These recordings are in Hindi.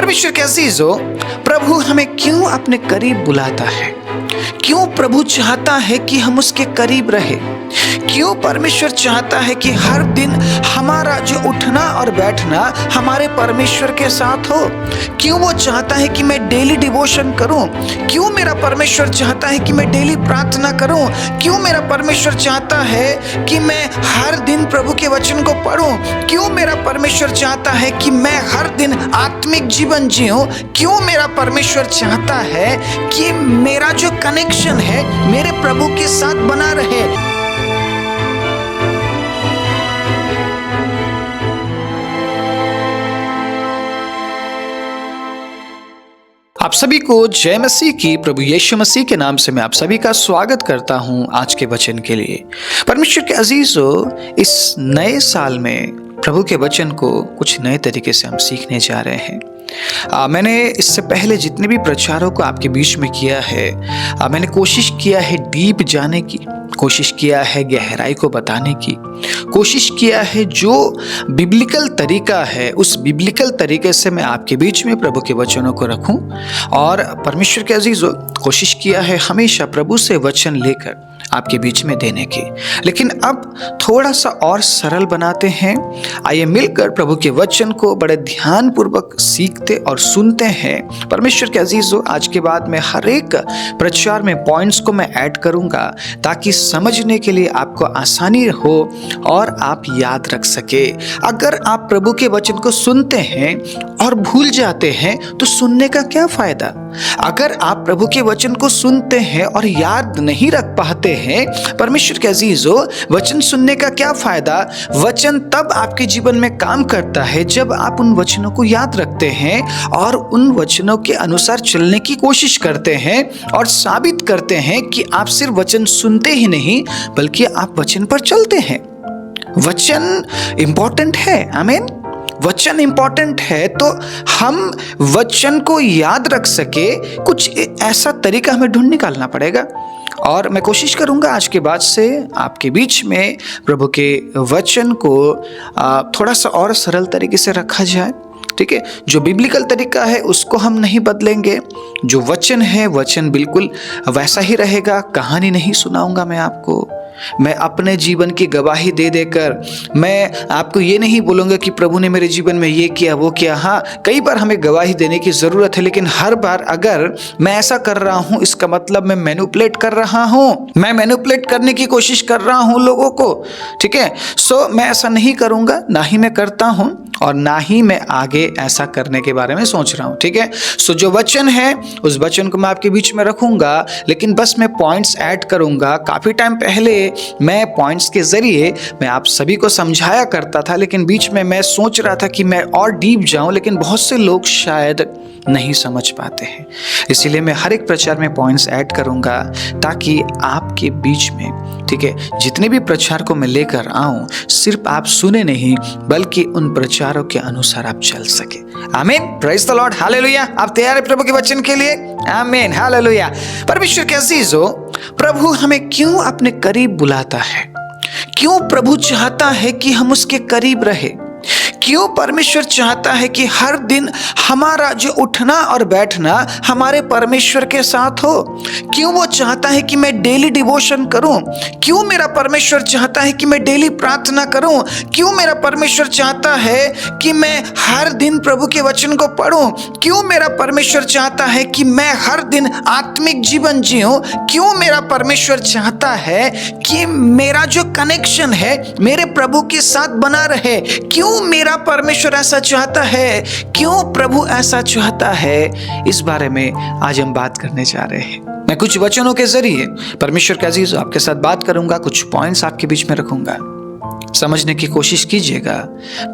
परमेश्वर के अजीजों, प्रभु हमें क्यों अपने करीब बुलाता है? क्यों प्रभु चाहता है कि हम उसके करीब रहे? क्यों परमेश्वर चाहता है कि हर दिन हमारा जो उठना और बैठना हमारे परमेश्वर के साथ हो? क्यों वो चाहता है कि मैं डेली डिवोशन करूं? क्यों मेरा परमेश्वर चाहता है कि मैं डेली प्रार्थना करूं? क्यों मेरा परमेश्वर चाहता है कि मैं हर दिन प्रभु के वचन को पढूं? क्यों मेरा परमेश्वर चाहता है कि मैं हर दिन आत्मिक जीवन जीऊं? क्यों मेरा परमेश्वर चाहता है कि मेरा जो कनेक्शन है मेरे प्रभु के साथ बना रहे? आप सभी को जय मसीह की। प्रभु यीशु मसीह के नाम से मैं आप सभी का स्वागत करता हूं आज के वचन के लिए। परमेश्वर के अजीजों, इस नए साल में प्रभु के वचन को कुछ नए तरीके से हम सीखने जा रहे हैं। मैंने इससे पहले जितने भी प्रचारों को आपके बीच में किया है, मैंने कोशिश किया है डीप जाने की, कोशिश किया है गहराई को बताने की, कोशिश किया है जो बिब्लिकल तरीका है उस बिब्लिकल तरीके से मैं आपके बीच में प्रभु के वचनों को रखूं। और परमेश्वर के अजीजों, कोशिश किया है हमेशा प्रभु से वचन लेकर आपके बीच में देने की। लेकिन अब थोड़ा सा और सरल बनाते हैं। आइए मिलकर प्रभु के वचन को बड़े ध्यान पूर्वक सीखते और सुनते हैं। परमेश्वर के अजीजों, आज के बाद मैं हर एक प्रचार में पॉइंट्स को मैं ऐड करूंगा ताकि समझने के लिए आपको आसानी हो और आप याद रख सके। अगर आप प्रभु के वचन को सुनते हैं और भूल जाते हैं तो सुनने का क्या फायदा? अगर आप प्रभु के वचन को सुनते हैं और याद नहीं रख पाते हैं, परमेश्वर के अजीजों, वचन सुनने का क्या फायदा? वचन तब आपके जीवन में काम करता है जब आप उन वचनों को याद रखते हैं और उन वचनों के अनुसार चलने की कोशिश करते हैं और साबित करते हैं कि आप सिर्फ वचन सुनते ही नहीं बल्कि आप वचन पर चलते हैं। वचन इंपॉर्टेंट है, आमीन। वचन इंपॉर्टेंट है तो हम वचन को याद रख सके, कुछ ऐसा तरीका हमें ढूंढ निकालना पड़ेगा। और मैं कोशिश करूंगा आज के बाद से आपके बीच में प्रभु के वचन को थोड़ा सा और सरल तरीके से रखा जाए। ठीक है, जो बिब्लिकल तरीका है उसको हम नहीं बदलेंगे। जो वचन है वचन बिल्कुल वैसा ही रहेगा। कहानी नहीं सुनाऊंगा मैं आपको, मैं अपने जीवन की गवाही दे देकर मैं आपको ये नहीं बोलूँगा कि प्रभु ने मेरे जीवन में ये किया वो किया। हाँ, कई बार हमें गवाही देने की ज़रूरत है, लेकिन हर बार अगर मैं ऐसा कर रहा हूँ इसका मतलब मैं मैनिपुलेट कर रहा हूँ, मैं मैनिपुलेट करने की कोशिश कर रहा हूँ लोगों को। ठीक है, सो मैं ऐसा नहीं करूँगा, ना ही मैं करता हूँ और ना ही मैं आगे ऐसा करने के बारे में सोच रहा हूँ। ठीक है, सो जो वचन है उस वचन को मैं आपके बीच में रखूँगा, लेकिन बस मैं पॉइंट्स ऐड करूँगा। काफ़ी टाइम पहले मैं पॉइंट्स के जरिए मैं आप सभी को समझाया करता था, लेकिन बीच में मैं सोच रहा था कि मैं और डीप जाऊं, लेकिन बहुत से लोग शायद नहीं समझ पाते हैं। इसीलिए मैं हर एक प्रचार में पॉइंट्स ऐड करूंगा ताकि आपके बीच में, ठीक है, जितने भी प्रचार को मैं लेकर आऊं सिर्फ आप सुने नहीं बल्कि उन प्रचारों के अनुसार आप चल सके। आमीन, प्रेज द लॉर्ड, हालेलुया। आप तैयार हैं प्रभु के वचन के लिए? आमीन, हालेलुया। परमेश्वर के अजीजों, प्रभु हमें क्यों अपने करीब बुलाता है? क्यों प्रभु चाहता है कि हम उसके करीब रहे? क्यों परमेश्वर चाहता है कि हर दिन हमारा जो उठना और बैठना हमारे परमेश्वर के साथ हो? क्यों वो चाहता है कि मैं डेली डिवोशन करूं? क्यों मेरा परमेश्वर चाहता है कि मैं डेली प्रार्थना करूं? क्यों मेरा परमेश्वर चाहता है कि मैं हर दिन प्रभु के वचन को पढूं? क्यों मेरा परमेश्वर चाहता है कि मैं हर दिन आत्मिक जीवन जीऊं? क्यों मेरा परमेश्वर चाहता है कि मेरा जो कनेक्शन है मेरे प्रभु के साथ बना रहे? क्यों मेरा परमेश्वर ऐसा चाहता है? क्यों प्रभु ऐसा चाहता है? इस बारे में आज हम बात करने जा रहे हैं। मैं कुछ वचनों के जरिए परमेश्वर के अजीज आपके साथ बात करूंगा, कुछ पॉइंट्स आपके बीच में रखूंगा। समझने की कोशिश कीजिएगा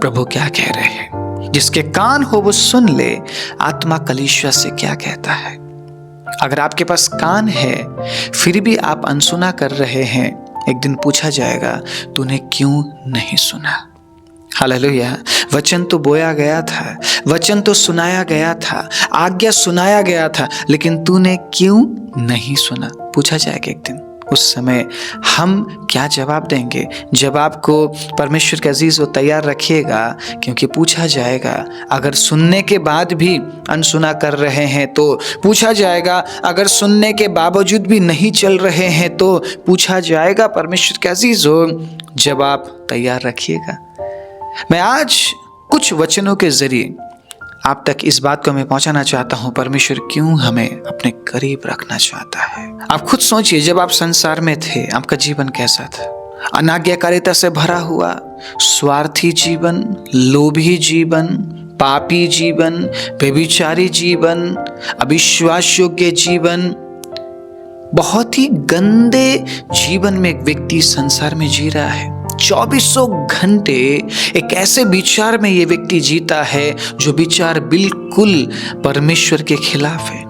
प्रभु क्या कह रहे हैं। जिसके कान हो वो सुन ले, आत्मा कलीसिया से क्या कहता है। अगर आपके पास कान है फिर भी आप अनसुना कर रहे हैं, एक दिन पूछा जाएगा तूने क्यों नहीं सुना। हालेलुया। वचन तो बोया गया था, वचन तो सुनाया गया था, आज्ञा सुनाया गया था, लेकिन तूने क्यों नहीं सुना? पूछा जाएगा एक दिन। उस समय हम क्या जवाब देंगे? जवाब को परमेश्वर के अजीज वो तैयार रखिएगा, क्योंकि पूछा जाएगा। अगर सुनने के बाद भी अनसुना कर रहे हैं तो पूछा जाएगा, अगर सुनने के बावजूद भी नहीं चल रहे हैं तो पूछा जाएगा। परमेश्वर के अजीज हो, जवाब तैयार रखिएगा। मैं आज कुछ वचनों के जरिए आप तक इस बात को मैं पहुंचाना चाहता हूं, परमेश्वर क्यों हमें अपने करीब रखना चाहता है। आप खुद सोचिए, जब आप संसार में थे आपका जीवन कैसा था? अनाज्ञाकारिता से भरा हुआ, स्वार्थी जीवन, लोभी जीवन, पापी जीवन, व्यभिचारी जीवन, अविश्वास योग्य जीवन, बहुत ही गंदे जीवन में एक व्यक्ति संसार में जी रहा है। 2400 घंटे एक ऐसे विचार में ये व्यक्ति जीता है जो विचार बिल्कुल परमेश्वर के खिलाफ है,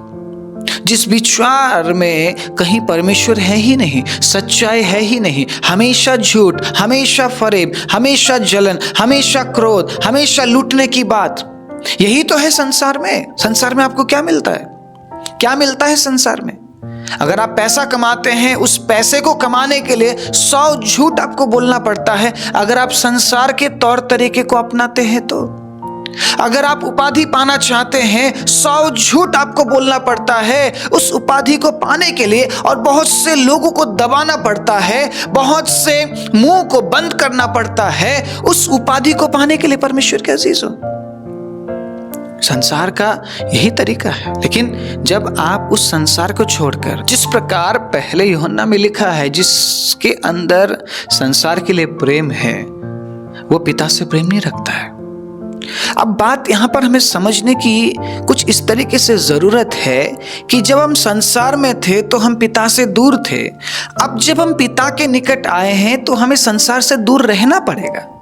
जिस विचार में कहीं परमेश्वर है ही नहीं, सच्चाई है ही नहीं, हमेशा झूठ, हमेशा फरेब, हमेशा जलन, हमेशा क्रोध, हमेशा लूटने की बात। यही तो है संसार में। संसार में आपको क्या मिलता है? क्या मिलता है संसार में? अगर आप पैसा कमाते हैं, उस पैसे को कमाने के लिए 100 झूठ आपको बोलना पड़ता है। अगर आप संसार के तौर तरीके को अपनाते हैं तो, अगर आप उपाधि पाना चाहते हैं, 100 झूठ आपको बोलना पड़ता है उस उपाधि को पाने के लिए, और बहुत से लोगों को दबाना पड़ता है, बहुत से मुंह को बंद करना पड़ता है उस उपाधि को पाने के लिए। परमेश्वर के अजीजों, संसार का यही तरीका है। लेकिन जब आप उस संसार को छोड़कर, जिस प्रकार पहले यूहन्ना में लिखा है, जिसके अंदर संसार के लिए प्रेम है, वो पिता से प्रेम नहीं रखता है। अब बात यहां पर हमें समझने की कुछ इस तरीके से जरूरत है कि जब हम संसार में थे तो हम पिता से दूर थे। अब जब हम पिता के निकट आए हैं तो हमें संसार से दूर रहना पड़ेगा।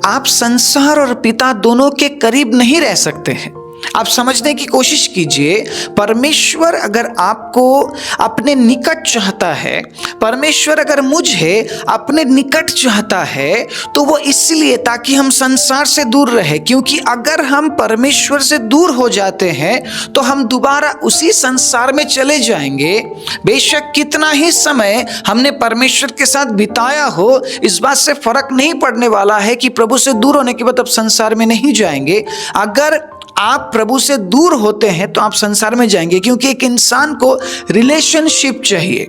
आप संसार और पिता दोनों के करीब नहीं रह सकते हैं। आप समझने की कोशिश कीजिए, परमेश्वर अगर आपको अपने निकट चाहता है, परमेश्वर अगर मुझे अपने निकट चाहता है, तो वो इसलिए ताकि हम संसार से दूर रहे। क्योंकि अगर हम परमेश्वर से दूर हो जाते हैं तो हम दोबारा उसी संसार में चले जाएंगे। बेशक कितना ही समय हमने परमेश्वर के साथ बिताया हो, इस बात से फर्क नहीं पड़ने वाला है कि प्रभु से दूर होने के बाद अब संसार में नहीं जाएंगे। अगर आप प्रभु से दूर होते हैं तो आप संसार में जाएंगे, क्योंकि एक इंसान को रिलेशनशिप चाहिए।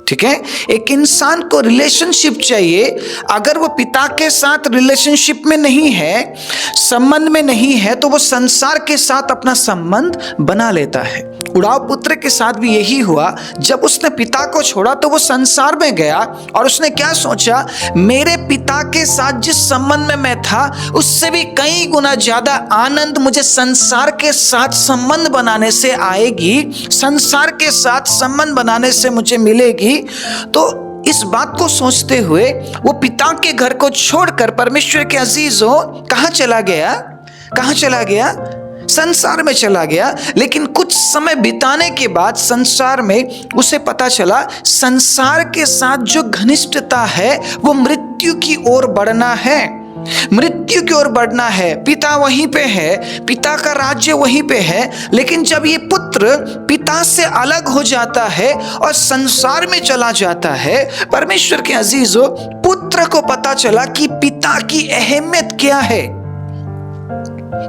ठीक है, एक इंसान को रिलेशनशिप चाहिए। अगर वो पिता के साथ रिलेशनशिप में नहीं है, संबंध में नहीं है, तो वो संसार के साथ अपना संबंध बना लेता है। उड़ाव पुत्र के साथ भी यही हुआ। जब उसने पिता को छोड़ा तो वो संसार में गया और उसने क्या सोचा, मेरे पिता के साथ जिस संबंध में मैं था उससे भी कई गुना ज्यादा आनंद मुझे संसार के साथ संबंध बनाने से आएगी, संसार के साथ संबंध बनाने से मुझे मिलेगी। तो इस बात को सोचते हुए वो पिता के घर को छोड़कर, परमेश्वर के अजीजों, कहां चला गया? कहां चला गया? संसार में चला गया। लेकिन कुछ समय बिताने के बाद संसार में उसे पता चला, संसार के साथ जो घनिष्ठता है वो मृत्यु की ओर बढ़ना है, मृत्यु की ओर बढ़ना है। पिता वहीं पे है, पिता का राज्य वहीं पे है। लेकिन जब ये पुत्र पिता से अलग हो जाता है और संसार में चला जाता है, परमेश्वर के अजीजों, पुत्र को पता चला कि पिता की अहमियत क्या है,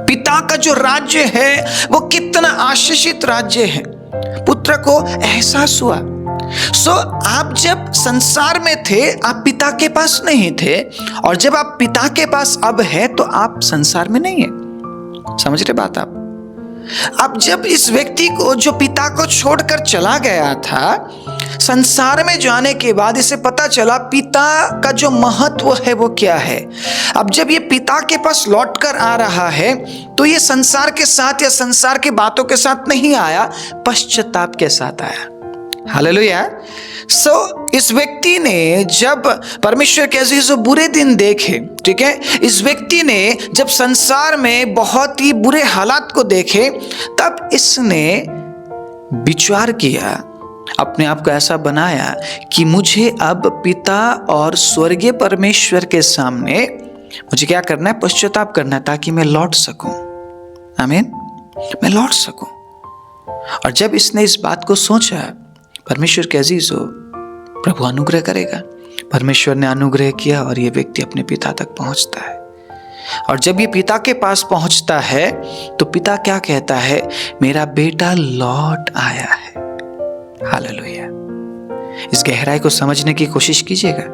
पिता का जो राज्य है वो कितना आशीषित राज्य है। पुत्र को एहसास हुआ। आप जब संसार में थे आप पिता के पास नहीं थे, और जब आप पिता के पास अब है तो आप संसार में नहीं है। समझ रहे बात आप? अब जब इस व्यक्ति को, जो पिता को छोड़कर चला गया था, संसार में जाने के बाद इसे पता चला पिता का जो महत्व है वो क्या है। अब जब ये पिता के पास लौट कर आ रहा है तो ये संसार के साथ या संसार की बातों के साथ नहीं आया, पश्चाताप के साथ आया। हालेलुया। इस व्यक्ति ने जब परमेश्वर के अजीजों बुरे दिन देखे, ठीक है, इस व्यक्ति ने जब संसार में बहुत ही बुरे हालात को देखे, तब इसने विचार किया, अपने आप को ऐसा बनाया कि मुझे अब पिता और स्वर्गीय परमेश्वर के सामने मुझे क्या करना है? पश्चाताप करना है, ताकि मैं लौट सकूं। आमीन, मैं लौट सकूं। और जब इसने इस बात को सोचा, परमेश्वर के अजीजों, प्रभु अनुग्रह करेगा। परमेश्वर ने अनुग्रह किया और ये व्यक्ति अपने पिता तक पहुंचता है। और जब ये पिता के पास पहुंचता है तो पिता क्या कहता है? मेरा बेटा लौट आया है। हालेलुया। इस गहराई को समझने की कोशिश कीजिएगा।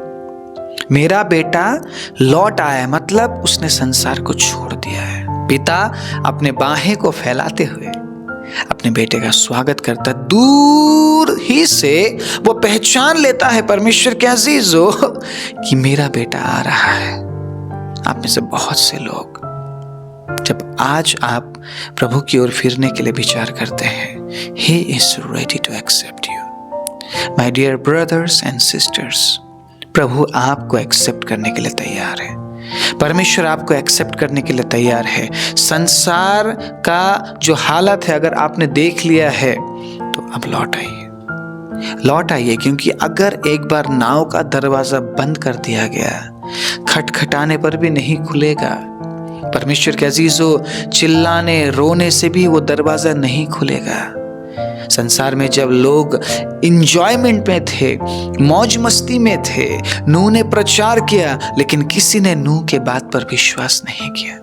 मेरा बेटा लौट आया मतलब उसने संसार को छोड़ दिया है। पिता अपने बाहें को फैलाते हुए अपने बेटे का स्वागत करता। दूर ही से वो पहचान लेता है परमेश्वर के अजीजों कि मेरा बेटा आ रहा है। आप में से बहुत से लोग जब आज आप प्रभु की ओर फिरने के लिए विचार करते हैं, He is ready to accept you. My dear brothers and sisters, प्रभु आपको एक्सेप्ट करने के लिए तैयार है। परमेश्वर आपको एक्सेप्ट करने के लिए तैयार है। संसार का जो हालत है अगर आपने देख लिया है तो अब लौट आइए, लौट आइए, क्योंकि अगर एक बार नाव का दरवाजा बंद कर दिया गया, खटखटाने पर भी नहीं खुलेगा। परमेश्वर के अजीजों, चिल्लाने रोने से भी वो दरवाजा नहीं खुलेगा। संसार में जब लोग इंजॉयमेंट में थे, मौज मस्ती में थे, नूह ने प्रचार किया लेकिन किसी ने नूह के बात पर विश्वास नहीं किया।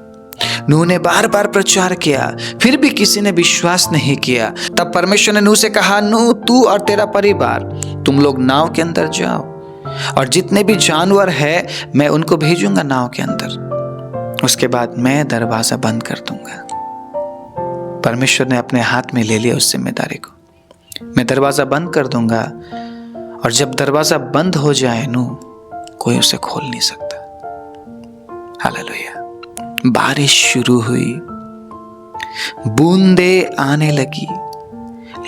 नूह ने बार बार प्रचार किया फिर भी किसी ने विश्वास नहीं किया। तब परमेश्वर ने नूह से कहा, नूह तू और तेरा परिवार तुम लोग नाव के अंदर जाओ और जितने भी जानवर है मैं उनको भेजूंगा नाव के अंदर, उसके बाद मैं दरवाजा बंद कर दूंगा। परमेश्वर ने अपने हाथ में ले लिया उस जिम्मेदारी को। मैं दरवाजा बंद कर दूंगा और जब दरवाजा बंद हो जाए नूह, कोई उसे खोल नहीं सकता। हालेलुया। बारिश शुरू हुई, बूंदे आने लगी,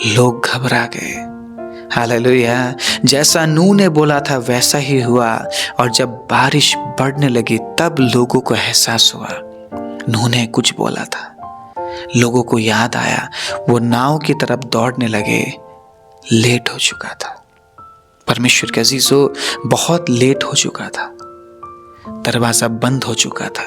लोग घबरा गए। हालेलुया। जैसा नूह ने बोला था वैसा ही हुआ और जब बारिश बढ़ने लगी तब लोगों को एहसास हुआ नूह ने कुछ बोला था। लोगों को याद आया, वो नाव की तरफ दौड़ने लगे। लेट हो चुका था। परमेश्वर के अजीजों, बहुत लेट हो चुका था। दरवाजा बंद हो चुका था।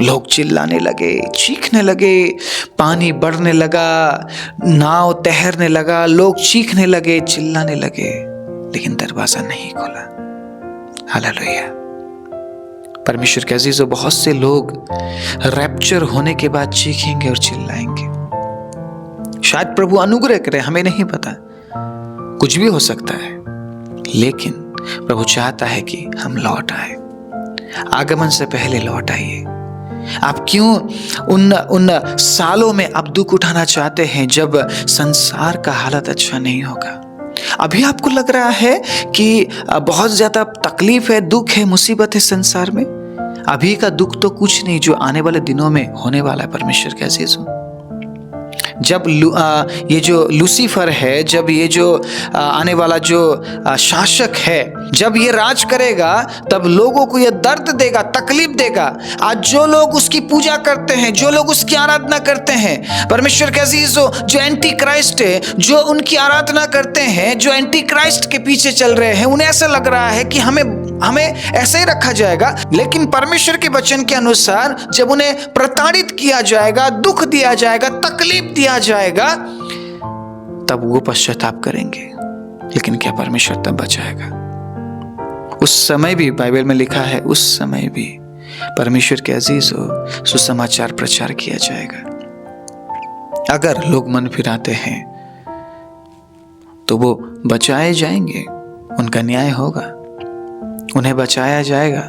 लोग चिल्लाने लगे, चीखने लगे, पानी बढ़ने लगा, नाव तैरने लगा, लोग चीखने लगे, चिल्लाने लगे, लेकिन दरवाजा नहीं खुला। हालेलुया। परमेश्वर के अजीजों, बहुत से लोग रैप्चर होने के बाद चीखेंगे और चिल्लाएंगे। शायद प्रभु अनुग्रह करे, हमें नहीं पता, कुछ भी हो सकता है, लेकिन प्रभु चाहता है कि हम लौट आए। आगमन से पहले लौट आइए। आप क्यों उन सालों में आप दुख उठाना चाहते हैं जब संसार का हालत अच्छा नहीं होगा? अभी आपको लग रहा है कि बहुत ज्यादा तकलीफ है, दुख है, मुसीबत है संसार में। अभी का दुख तो कुछ नहीं जो आने वाले दिनों में होने वाला है। परमेश्वर के अजीजों, जब ये जो लूसीफर है, जब ये जो आने वाला जो शासक है, जब ये राज करेगा तब लोगों को ये दर्द देगा, तकलीफ देगा। आज जो लोग उसकी पूजा करते हैं, जो लोग उसकी आराधना करते हैं, परमेश्वर के अजीजों, जो एंटी क्राइस्ट है, जो उनकी आराधना करते हैं, जो एंटी क्राइस्ट के पीछे चल रहे हैं, उन्हें ऐसा लग रहा है कि हमें ऐसे ही रखा जाएगा। लेकिन परमेश्वर के वचन के अनुसार जब उन्हें प्रताड़ित किया जाएगा, दुख दिया जाएगा, तकलीफ दिया जाएगा, तब वो पश्चाताप करेंगे। लेकिन क्या परमेश्वर तब बचाएगा? उस समय भी बाइबल में लिखा है, उस समय भी परमेश्वर के अजीजों सुसमाचार प्रचार किया जाएगा। अगर लोग मन फिराते हैं तो वो बचाए जाएंगे, उनका न्याय होगा, उन्हें बचाया जाएगा।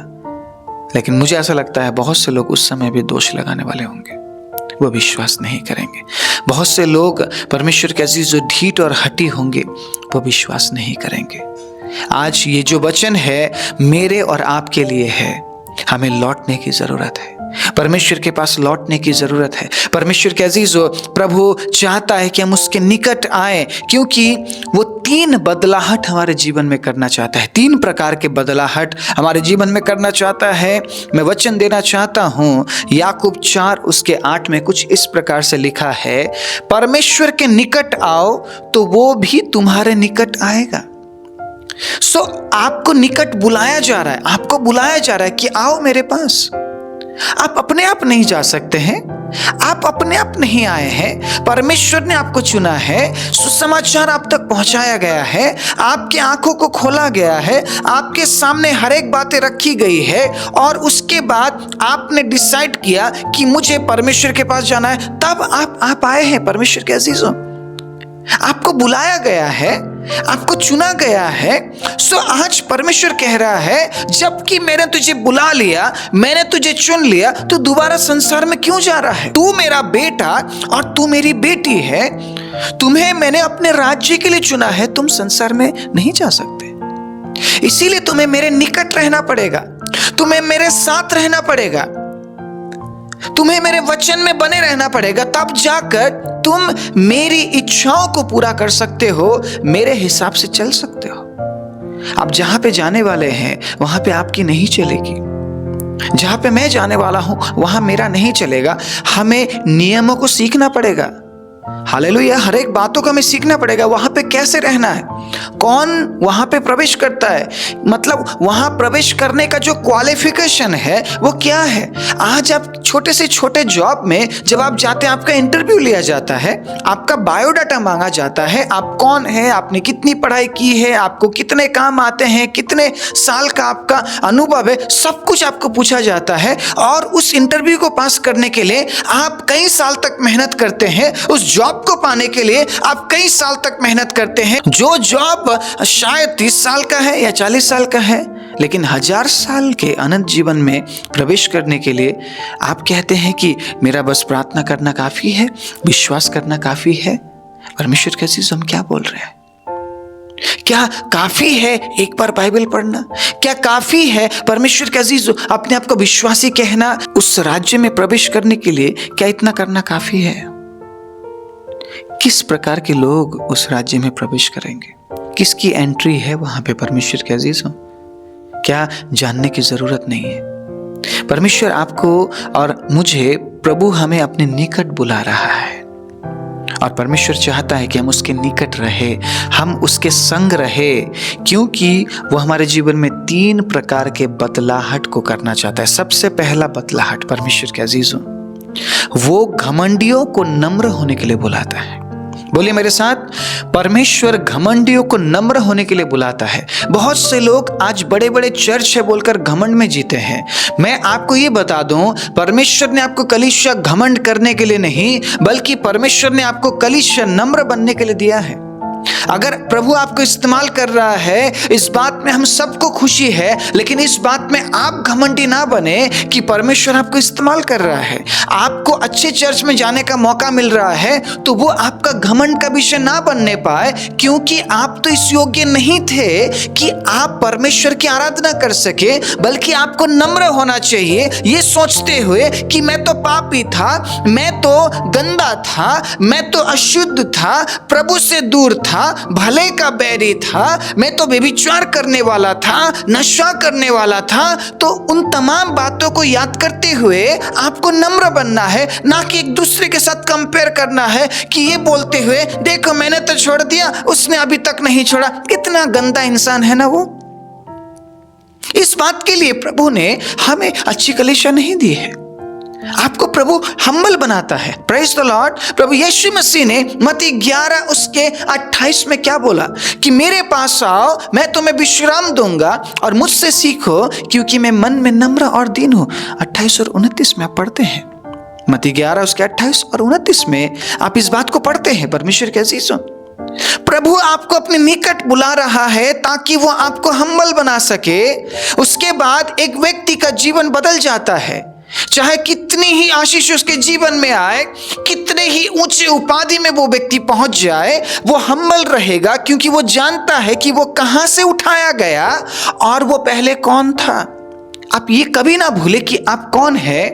लेकिन मुझे ऐसा लगता है बहुत से लोग उस समय भी दोष लगाने वाले होंगे, वो विश्वास नहीं करेंगे। बहुत से लोग परमेश्वर के अजीजों ढीठ और हठी होंगे, वो विश्वास नहीं करेंगे। आज ये जो वचन है मेरे और आपके लिए है। हमें लौटने की जरूरत है, परमेश्वर के पास लौटने की जरूरत है। परमेश्वर के अजीजों, प्रभु चाहता है कि हम उसके निकट आए, क्योंकि वो 3 बदलाहट हमारे जीवन में करना चाहता है। 3 प्रकार के बदलाहट हमारे जीवन में करना चाहता है। मैं वचन देना चाहता हूं, याकूब 4 उसके 8 में कुछ इस प्रकार से लिखा है, परमेश्वर के निकट आओ तो वो भी तुम्हारे निकट आएगा। आपको निकट बुलाया जा रहा है, आपको बुलाया जा रहा है कि आओ मेरे पास। आप अपने आप नहीं जा सकते हैं, आप अपने आप नहीं आए हैं, परमेश्वर ने आपको चुना है, सुसमाचार आप तक पहुंचाया गया है, आपकी आंखों को खोला गया है, आपके सामने हर एक बातें रखी गई है और उसके बाद आपने डिसाइड किया कि मुझे परमेश्वर के पास जाना है, तब आप आए हैं। परमेश्वर के अजीजों, आपको बुलाया गया है, आपको चुना गया है। सो आज परमेश्वर कह रहा है, जबकि मैंने तुझे बुला लिया, मैंने तुझे चुन लिया, तो दोबारा संसार में क्यों जा रहा है? तू मेरा बेटा और तू मेरी बेटी है, तुम्हें मैंने अपने राज्य के लिए चुना है, तुम संसार में नहीं जा सकते। इसीलिए तुम्हें मेरे निकट रहना पड़ेगा, तुम्हें मेरे साथ रहना पड़ेगा, तुम्हें मेरे वचन में बने रहना पड़ेगा, तब जाकर तुम मेरी इच्छाओं को पूरा कर सकते हो, मेरे हिसाब से चल सकते हो। आप जहां पे जाने वाले हैं वहां पे आपकी नहीं चलेगी, जहां पे मैं जाने वाला हूं वहां मेरा नहीं चलेगा। हमें नियमों को सीखना पड़ेगा। हालेलुया। हर एक बातों को हमें सीखना पड़ेगा। वहां पे कैसे रहना है, कौन वहां पे प्रवेश करता है, मतलब वहां प्रवेश करने का जो क्वालिफिकेशन है वो क्या है। आज आप छोटे से छोटे जॉब में जब आप जाते हैं, आपका इंटरव्यू लिया जाता है, आपका बायोडाटा मांगा जाता है, आप कौन है, आपने कितनी पढ़ाई की है, आपको कितने काम आते हैं, कितने साल का आपका अनुभव है, सब कुछ आपको पूछा जाता है। और उस इंटरव्यू को पास करने के लिए आप कई साल तक मेहनत करते हैं, उस जॉब को पाने के लिए आप कई साल तक मेहनत करते हैं। जो जॉब शायद 30 साल का है या 40 साल का है, लेकिन 1000 साल के अनंत जीवन में प्रवेश करने के लिए आप कहते हैं कि मेरा बस प्रार्थना करना काफी है, विश्वास करना काफी है। परमेश्वर के अजीज, हम क्या बोल रहे हैं? क्या काफी है एक बार बाइबल पढ़ना? क्या काफी है परमेश्वर के अजीज अपने आप को विश्वासी कहना? उस राज्य में प्रवेश करने के लिए क्या इतना करना काफी है? किस प्रकार के लोग उस राज्य में प्रवेश करेंगे, किसकी एंट्री है वहां पे? परमेश्वर के अजीजों, क्या जानने की जरूरत नहीं है? परमेश्वर आपको और मुझे, प्रभु हमें अपने निकट बुला रहा है और परमेश्वर चाहता है कि हम उसके निकट रहे, हम उसके संग रहे, क्योंकि वो हमारे जीवन में 3 प्रकार के बदलाहट को करना चाहता है। सबसे पहला बदलाहट, परमेश्वर के अजीजों, वो घमंडियों को नम्र होने के लिए बुलाता है। बोलिए मेरे साथ, परमेश्वर घमंडियों को नम्र होने के लिए बुलाता है। बहुत से लोग आज बड़े बड़े चर्च है बोलकर घमंड में जीते हैं। मैं आपको ये बता दूं, परमेश्वर ने आपको कलीसिया घमंड करने के लिए नहीं, बल्कि परमेश्वर ने आपको कलीसिया नम्र बनने के लिए दिया है। अगर प्रभु आपको इस्तेमाल कर रहा है, इस बात में हम सबको खुशी है, लेकिन इस बात में आप घमंडी ना बने कि परमेश्वर आपको इस्तेमाल कर रहा है। आपको अच्छे चर्च में जाने का मौका मिल रहा है तो वो आपका घमंड का विषय ना बनने पाए, क्योंकि आप तो इस योग्य नहीं थे कि आप परमेश्वर की आराधना कर सके, बल्कि आपको नम्र होना चाहिए, ये सोचते हुए कि मैं तो पापी था, मैं तो गंदा था, मैं तो अशुद्ध था, प्रभु से दूर था, भले का बैरी था, मैं तो व्यभिचार करने वाला था, नशा करने वाला था। तो उन तमाम बातों को याद करते हुए आपको नम्र बनना है, ना कि एक दूसरे के साथ कंपेयर करना है कि ये बोलते हुए देखो मैंने तो छोड़ दिया, उसने अभी तक नहीं छोड़ा, कितना गंदा इंसान है ना वो। इस बात के लिए प्रभु ने हमें अच्छी कलीसिया नहीं दी है। आपको प्रभु हम्बल बनाता है। Praise the lord. प्रभु यीशु मसीह ने मत्ती 11 उसके 28 में क्या बोला कि मेरे पास आओ, मैं तुम्हें विश्राम दूंगा और मुझसे सीखो, क्योंकि मैं मन में नम्र और दीन हूं। 28 और 29 में आप पढ़ते हैं, मत्ती 11 उसके 28 और 29 में आप इस बात को पढ़ते हैं। परमेश्वर के अजीजों, प्रभु आपको अपने निकट बुला रहा है ताकि वो आपको हम्बल बना सके। उसके बाद एक व्यक्ति का जीवन बदल जाता है। चाहे कितनी ही आशीष उसके जीवन में आए, कितने ही ऊंचे उपाधि में वो व्यक्ति पहुंच जाए, वो हम्बल रहेगा, क्योंकि वो जानता है कि वो कहां से उठाया गया और वो पहले कौन था। आप ये कभी ना भूले कि आप कौन है,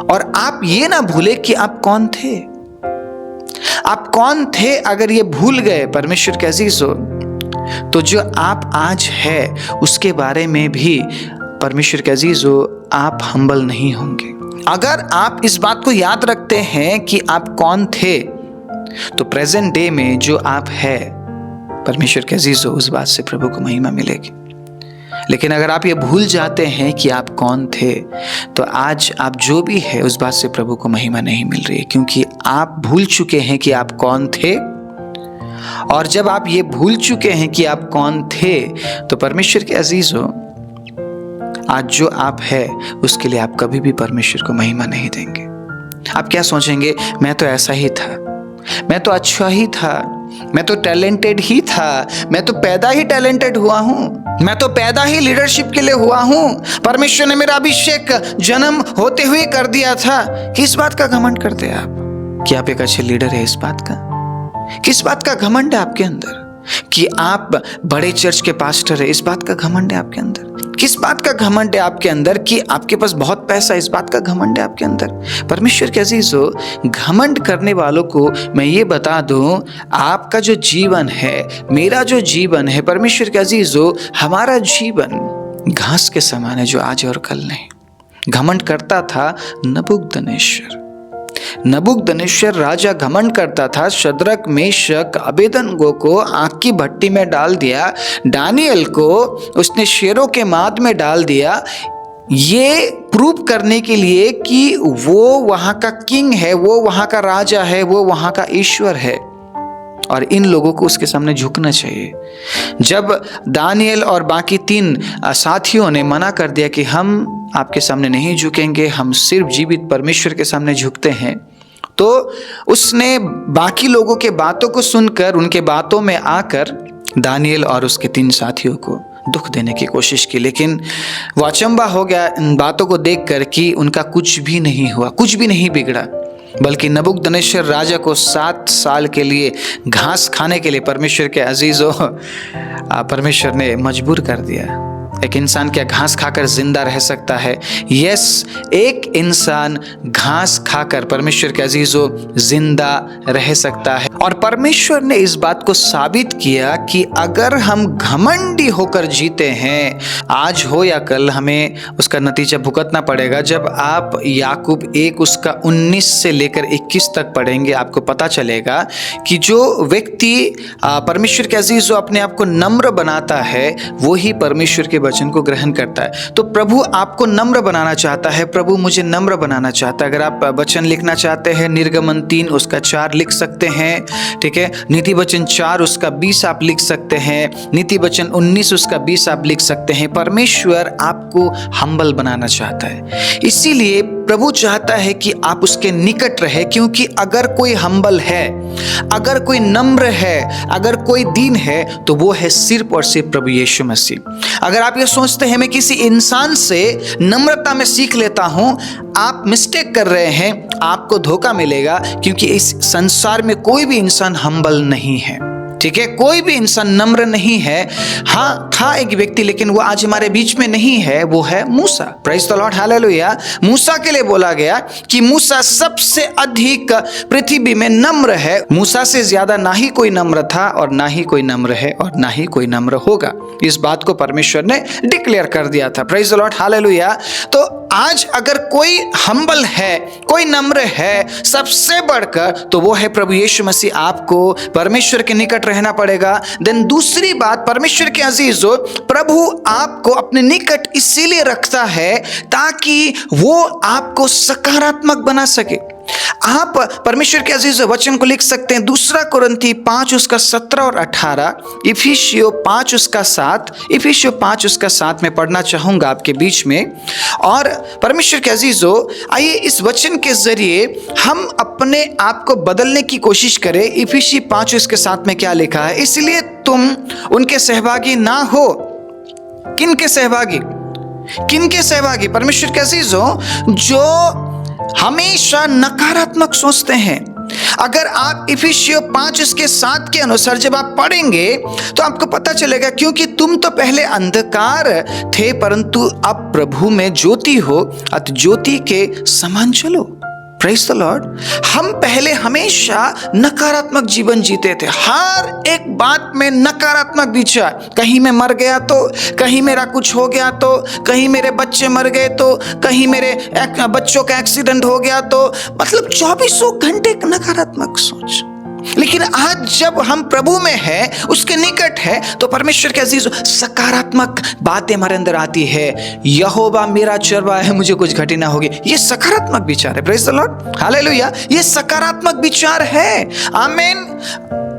और आप ये ना भूले कि आप कौन थे। आप कौन थे अगर ये भूल गए परमेश्वर के अजीजों, तो जो आप आज है उसके बारे में भी परमेश्वर के अजीजों आप हम्बल नहीं होंगे। अगर आप इस बात को याद रखते हैं कि आप कौन थे, तो प्रेजेंट डे में जो आप है परमेश्वर के अजीजों, उस बात से प्रभु को महिमा मिलेगी। लेकिन अगर आप ये भूल जाते हैं कि आप कौन थे, तो आज आप जो भी है उस बात से प्रभु को महिमा नहीं मिल रही है, क्योंकि आप भूल चुके हैं कि आप कौन थे। और जब आप ये भूल चुके हैं कि आप कौन थे, तो परमेश्वर के अजीजों, आज जो आप है उसके लिए आप कभी भी परमेश्वर को महिमा नहीं देंगे। आप क्या सोचेंगे, मैं तो ऐसा ही था, मैं तो अच्छा ही था, मैं तो टैलेंटेड ही था, मैं तो पैदा ही टैलेंटेड हुआ हूं, मैं तो पैदा ही लीडरशिप के लिए हुआ हूं, परमेश्वर ने मेरा अभिषेक जन्म होते हुए कर दिया था। किस बात का घमंड करते हैं आप कि आप एक अच्छे लीडर है? इस बात का, किस बात का घमंड है आपके अंदर कि आप बड़े चर्च के पास्टर है? इस बात का घमंड है आपके अंदर? किस बात का घमंड है आपके अंदर कि आपके पास बहुत पैसा? इस बात का घमंड है आपके अंदर? परमेश्वर के अजीजों, घमंड करने वालों को मैं ये बता दूं, आपका जो जीवन है, मेरा जो जीवन है, परमेश्वर के अजीजों, हमारा जीवन घास के समान है जो आज और कल नहीं। घमंड करता था नबूकदनेस्सर। नबूकदनेस्सर राजा घमंड करता था, शद्रक, मेशक, अबेदनगो को आग की भट्टी में डाल दिया, दानियल को उसने शेरों के माद में डाल दिया, ये प्रूव करने के लिए कि वो वहां का किंग है, वो वहां का राजा है, वो वहां का ईश्वर है और इन लोगों को उसके सामने झुकना चाहिए। जब दानियल और बाकी 3 साथियों ने मना कर दिया कि हम आपके सामने नहीं झुकेंगे, हम सिर्फ जीवित परमेश्वर के सामने झुकते हैं, तो उसने बाकी लोगों के बातों को सुनकर, उनके बातों में आकर दानियल और उसके 3 साथियों को दुख देने की कोशिश की। लेकिन वो अचंबा हो गया इन बातों को देखकर कि उनका कुछ भी नहीं हुआ, कुछ भी नहीं बिगड़ा, बल्कि नबूकदनेस्सर राजा को 7 साल के लिए घास खाने के लिए परमेश्वर के अजीजों, परमेश्वर ने मजबूर कर दिया। एक इंसान क्या घास खाकर जिंदा रह सकता है? यस, एक इंसान घास खाकर, परमेश्वर के अजीजों, जिंदा रह सकता है। और परमेश्वर ने इस बात को साबित किया कि अगर हम घमंडी होकर जीते हैं, आज हो या कल, हमें उसका नतीजा भुगतना पड़ेगा। जब आप याकूब 1 उसका 19 से लेकर 21 तक पढ़ेंगे, आपको पता चलेगा कि जो व्यक्ति परमेश्वर के अजीजों अपने आप को नम्र बनाता है, वो ही परमेश्वर के वचन को ग्रहण करता है। तो प्रभु आपको नम्र बनाना चाहता है, प्रभु मुझे नम्र बनाना चाहता है। अगर आप वचन लिखना चाहते हैं, निर्गमन 3 उसका 4 लिख सकते हैं, ठीक है। नीति वचन 4 उसका 20 आप लिख सकते हैं, नीति वचन 19 उसका 20 आप लिख सकते हैं। परमेश्वर आपको हम्बल बनाना चाहता है, इसीलिए प्रभु चाहता है कि आप उसके निकट रहे, क्योंकि अगर कोई हम्बल है, अगर कोई नम्र है, अगर कोई दीन है, तो वो है सिर्फ और सिर्फ प्रभु यीशु मसीह। अगर आप ये सोचते हैं मैं किसी इंसान से नम्रता में सीख लेता हूं, आप मिस्टेक कर रहे हैं, आपको धोखा मिलेगा, क्योंकि इस संसार में कोई भी इंसान हम्बल नहीं है, ठीक है। कोई भी इंसान नम्र नहीं है। हाँ, था एक व्यक्ति, लेकिन वो आज हमारे बीच में नहीं है, वो है Musa. Praise the lord, hallelujah. Musa के लिए बोला गया कि मूसा सबसे अधिक पृथ्वी में नम्र है। मूसा से ज्यादा ना ही कोई नम्र था और ना ही कोई नम्र है और ना ही कोई नम्र होगा। इस बात को परमेश्वर ने डिक्लेयर कर दिया था। Praise the lord, hallelujah. तो आज अगर कोई हम्बल है, कोई नम्र है, सबसे बढ़कर, तो वो है प्रभु यीशु मसीह। आपको परमेश्वर के निकट रहना पड़ेगा। देन दूसरी बात, परमेश्वर के अजीजों, प्रभु आपको अपने निकट इसीलिए रखता है ताकि वो आपको सकारात्मक बना सके। आप परमेश्वर के अजीज वचन को लिख सकते हैं, 2 कुरिन्थी 5 उसका 17 और 18, इफिसियों 5 उसका 7, इफिसियों 5 उसका 7 में पढ़ना चाहूंगा आपके बीच में। और परमेश्वर के अजीजों, आइए इस वचन के जरिए हम अपने आप को बदलने की कोशिश करें। इफिसी 5 उसके 7 में क्या लिखा है? इसलिए तुम उनके सहभागी ना हो। किनके सहभागी? किनके सहभागी? परमेश्वर के अजीजों, जो हमेशा नकारात्मक सोचते हैं। अगर आप इफिसियों 5 उसके 7 के अनुसार जब आप पढ़ेंगे तो आपको पता चलेगा, क्योंकि तुम तो पहले अंधकार थे परंतु अब प्रभु में ज्योति हो, अत ज्योति के समान चलो। Praise the Lord. हम पहले हमेशा नकारात्मक जीवन जीते थे, हर एक बात में नकारात्मक विचार। कहीं मैं मर गया तो, कहीं मेरा कुछ हो गया तो, कहीं मेरे बच्चे मर गए तो, कहीं मेरे बच्चों का एक्सीडेंट हो गया तो, मतलब 24 घंटे नकारात्मक सोच। लेकिन आज जब हम प्रभु में है, उसके निकट है, तो परमेश्वर के अजीज सकारात्मक बातें हमारे अंदर आती है। यहोवा मेरा चरवाहा है, मुझे कुछ घटी ना होगी। ये सकारात्मक विचार है। Praise the lord, hallelujah. ये सकारात्मक विचार है। आमीन।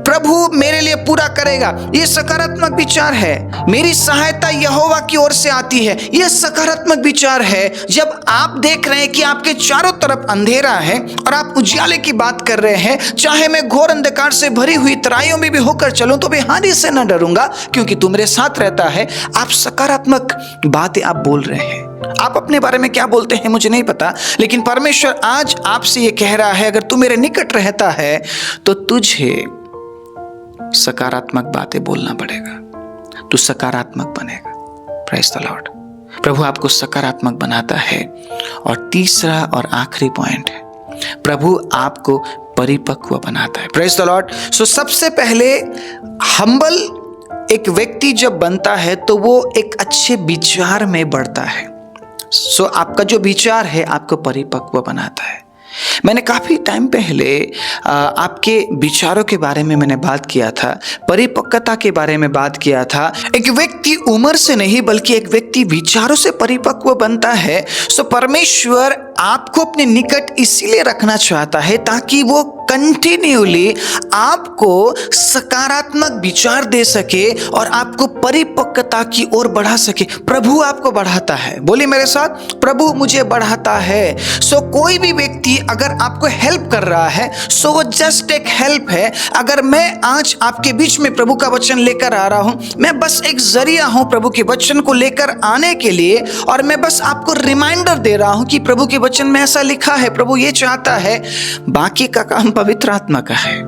प्रभु मेरे लिए पूरा करेगा, ये सकारात्मक विचार है। मेरी सहायता यहोवा की ओर से आती है, ये सकारात्मक विचार है। जब आप देख रहे हैं कि आपके चारों तरफ अंधेरा है और आप उजाले की बात कर रहे हैं, चाहे मैं घोर अंधकार से भरी हुई तराइयों में भी होकर चलूं तो भी हानि से न डरूंगा, क्योंकि तू मेरे साथ रहता है। आप सकारात्मक बातें आप बोल रहे हैं। आप अपने बारे में क्या बोलते हैं मुझे नहीं पता, लेकिन परमेश्वर आज आपसे ये कह रहा है, अगर तू मेरे निकट रहता है तो तुझे सकारात्मक बातें बोलना पड़ेगा। तू सकारात्मक बनेगा। Praise the lord. प्रभु आपको सकारात्मक बनाता है। और तीसरा और आखिरी पॉइंट है, प्रभु आपको परिपक्व बनाता है। Praise the Lord. सो सबसे पहले हम्बल एक व्यक्ति जब बनता है तो वो एक अच्छे विचार में बढ़ता है। सो आपका जो विचार है आपको परिपक्व बनाता है। मैंने काफी टाइम पहले आपके विचारों के बारे में मैंने बात किया था, परिपक्वता के बारे में बात किया था। एक व्यक्ति उम्र से नहीं बल्कि एक व्यक्ति विचारों से परिपक्व बनता है। सो परमेश्वर आपको अपने निकट इसीलिए रखना चाहता है ताकि वो कंटिन्यूली आपको सकारात्मक विचार दे सके और आपको परिपक्वता की ओर बढ़ा सके। प्रभु आपको बढ़ाता है। बोलिए मेरे साथ, प्रभु मुझे बढ़ाता है। सो कोई भी व्यक्ति अगर आपको हेल्प कर रहा है, सो वो जस्ट एक हेल्प है। अगर मैं आज आपके बीच में प्रभु का वचन लेकर आ रहा हूं, मैं बस एक जरिया हूं प्रभु के वचन को लेकर आने के लिए, और मैं बस आपको रिमाइंडर दे रहा हूं कि प्रभु के वचन में ऐसा लिखा है, प्रभु ये चाहता है। बाकी का काम पवित्र आत्मा का है।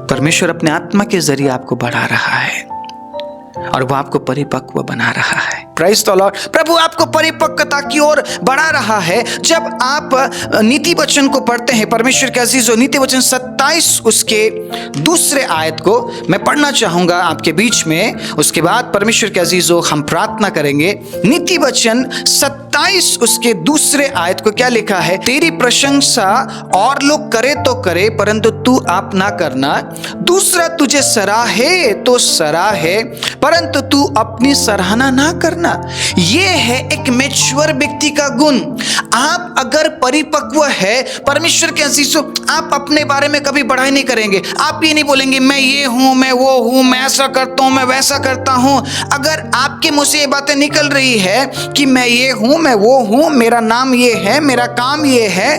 परमेश्वर अपने आत्मा के जरिए आपको बढ़ा रहा है और वो आपको परिपक्व बना रहा है। Praise the lord. प्रभु आपको परिपक्वता की ओर बढ़ा रहा है। जब आप नीति वचन को पढ़ते हैं, परमेश्वर के अजीजों, नीति वचन 27 उसके दूसरे आयत को मैं पढ़ना चाहूंगा आपके बीच में। उसके बाद परमेश्वर के अजीजों हम प्रार्थना करेंगे। नीति वचन 27 उसके दूसरे आयत को क्या लिखा है? तेरी प्रशंसा और लोग करे तो करे, परंतु तू आप ना करना। दूसरा तुझे सराहे तो सराहे, परंतु तू अपनी सराहना ना करना। ये है एक मैच्योर व्यक्ति का गुण। आप अगर परिपक्व है, परमेश्वर के अजीजों, आप अपने बारे में कभी बड़ाई नहीं करेंगे। आप ये नहीं बोलेंगे मैं ये हूं, मैं वो हूं, मैं ऐसा करता हूं, मैं वैसा करता हूं। अगर आपके मुंह से ये बातें निकल रही है कि मैं ये हूं, मैं वो हूं, मेरा नाम ये है, मेरा काम ये है,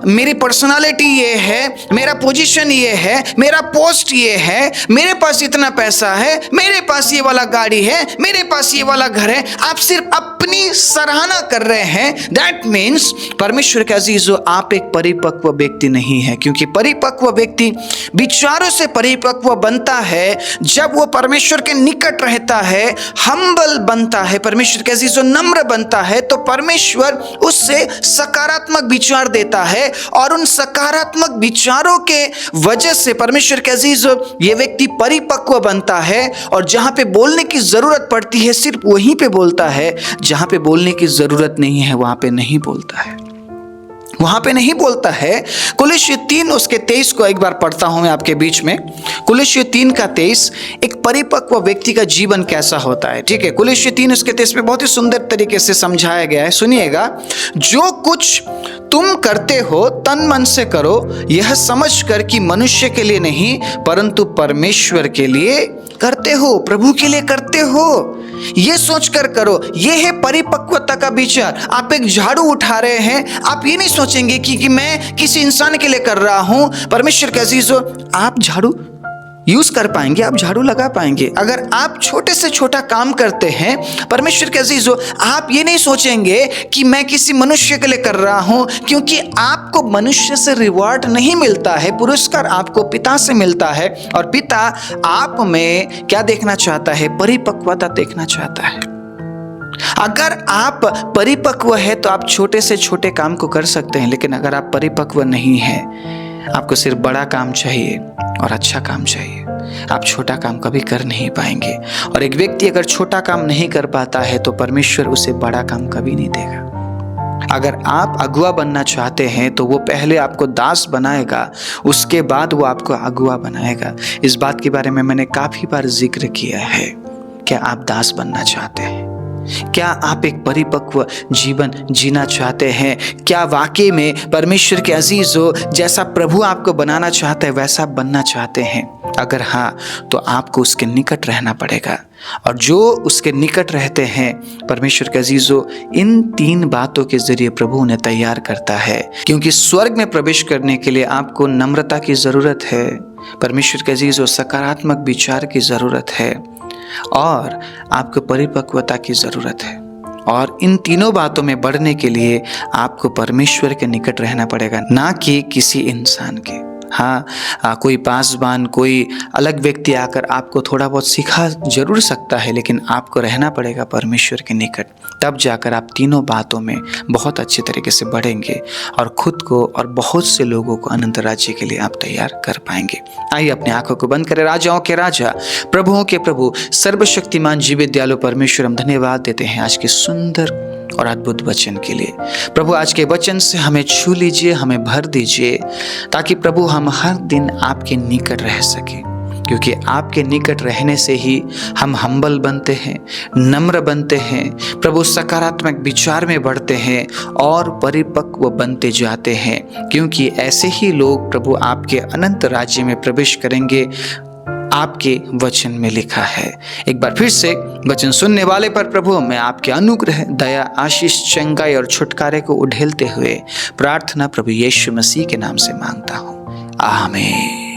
मेरी पर्सनालिटी ये है, मेरा पोजीशन ये है, मेरा पोस्ट ये है, मेरे पास इतना पैसा है, मेरे पास ये वाला गाड़ी है, मेरे पास ये वाला घर है, आप सिर्फ अपनी सराहना कर रहे हैं, दैट मीन्स परमेश्वर के अजीजों, आप एक परिपक्व व्यक्ति नहीं है। क्योंकि परिपक्व व्यक्ति विचारों से परिपक्व बनता है जब वो परमेश्वर के निकट रहता है, हम्बल बनता है, परमेश्वर के अजीजों नम्र बनता है, तो परमेश्वर उससे सकारात्मक विचार देता है। और उन सकारात्मक विचारों के वजह से परमेश्वर के अजीजों ये व्यक्ति परिपक्व बनता है। और जहां पे बोलने की जरूरत पड़ती है सिर्फ वहीं पे बोलता है, जहां पे बोलने की जरूरत नहीं है वहां पे नहीं बोलता है, वहां पे नहीं बोलता है। कुलुस्सी 3 उसके 23 को एक बार पढ़ता हूं मैं आपके बीच में। कुलुस्सी 3 का 23 एक परिपक्व व्यक्ति का जीवन कैसा होता है। ठीक है, कुलुस्सी 3 उसके 23 में बहुत ही सुंदर तरीके से समझाया गया है। सुनिएगा, जो कुछ तुम करते हो तन मन से करो, यह समझकर कि मनुष्य के लिए नहीं परंतु परमेश्वर के लिए करते हो, प्रभु के लिए करते हो, ये सोचकर करो। ये है परिपक्वता का विचार। आप एक झाड़ू उठा रहे हैं, आप ये नहीं सोचेंगे कि मैं किसी इंसान के लिए कर रहा हूं। परमेश्वर के अजीजों, आप झाड़ू यूज कर पाएंगे, आप झाड़ू लगा पाएंगे। अगर आप छोटे से छोटा काम करते हैं, परमेश्वर के अजीजों, आप ये नहीं सोचेंगे कि मैं किसी मनुष्य के लिए कर रहा हूं, क्योंकि आपको मनुष्य से रिवॉर्ड नहीं मिलता है, पुरस्कार आपको पिता से मिलता है। और पिता आप में क्या देखना चाहता है? परिपक्वता देखना चाहता है। अगर आप परिपक्व है तो आप छोटे से छोटे काम को कर सकते हैं, लेकिन अगर आप परिपक्व नहीं है, आपको सिर्फ बड़ा काम चाहिए और अच्छा काम चाहिए। आप छोटा काम कभी कर नहीं पाएंगे। और एक व्यक्ति अगर छोटा काम नहीं कर पाता है तो परमेश्वर उसे बड़ा काम कभी नहीं देगा। अगर आप अगुआ बनना चाहते हैं तो वो पहले आपको दास बनाएगा, उसके बाद वो आपको अगुआ बनाएगा। इस बात के बारे में मैंने काफी बार जिक्र किया है। क्या आप दास बनना चाहते हैं? क्या आप एक परिपक्व जीवन जीना चाहते हैं? क्या वाकई में परमेश्वर के अजीजों, जैसा प्रभु आपको बनाना चाहते हैं वैसा बनना चाहते हैं? अगर हाँ, तो आपको उसके निकट रहना पड़ेगा। और जो उसके निकट रहते हैं, परमेश्वर के अजीजों, इन 3 बातों के जरिए प्रभु उन्हें तैयार करता है। क्योंकि स्वर्ग में प्रवेश करने के लिए आपको नम्रता की जरूरत है, परमेश्वर के अजीजों, सकारात्मक विचार की जरूरत है और आपको परिपक्वता की जरूरत है। और इन तीनों बातों में बढ़ने के लिए आपको परमेश्वर के निकट रहना पड़ेगा, ना कि किसी इंसान के। हाँ, कोई पासवान, कोई अलग व्यक्ति आकर आपको थोड़ा बहुत सिखा जरूर सकता है, लेकिन आपको रहना पड़ेगा परमेश्वर के निकट। तब जाकर आप तीनों बातों में बहुत अच्छे तरीके से बढ़ेंगे और खुद को और बहुत से लोगों को अनंत राज्य के लिए आप तैयार कर पाएंगे। आइए अपनी आंखों को बंद करें। राजाओं के राजा, प्रभुओं के प्रभु, सर्वशक्तिमान जीवित दयालु परमेश्वर, हम धन्यवाद देते हैं आज के सुंदर और अद्भुत वचन के लिए। प्रभु, आज के वचन से हमें छू लीजिए, हमें भर दीजिए, ताकि प्रभु हम हर दिन आपके निकट रह सके। क्योंकि आपके निकट रहने से ही हम हम्बल बनते हैं, नम्र बनते हैं, प्रभु सकारात्मक विचार में बढ़ते हैं और परिपक्व बनते जाते हैं। क्योंकि ऐसे ही लोग प्रभु आपके अनंत राज्य में प्रवेश करेंगे, आपके वचन में लिखा है। एक बार फिर से वचन सुनने वाले पर प्रभु मैं आपके अनुग्रह, दया, आशीष, चंगाई और छुटकारे को उड़ेलते हुए प्रार्थना प्रभु यीशु मसीह के नाम से मांगता हूँ। आमीन।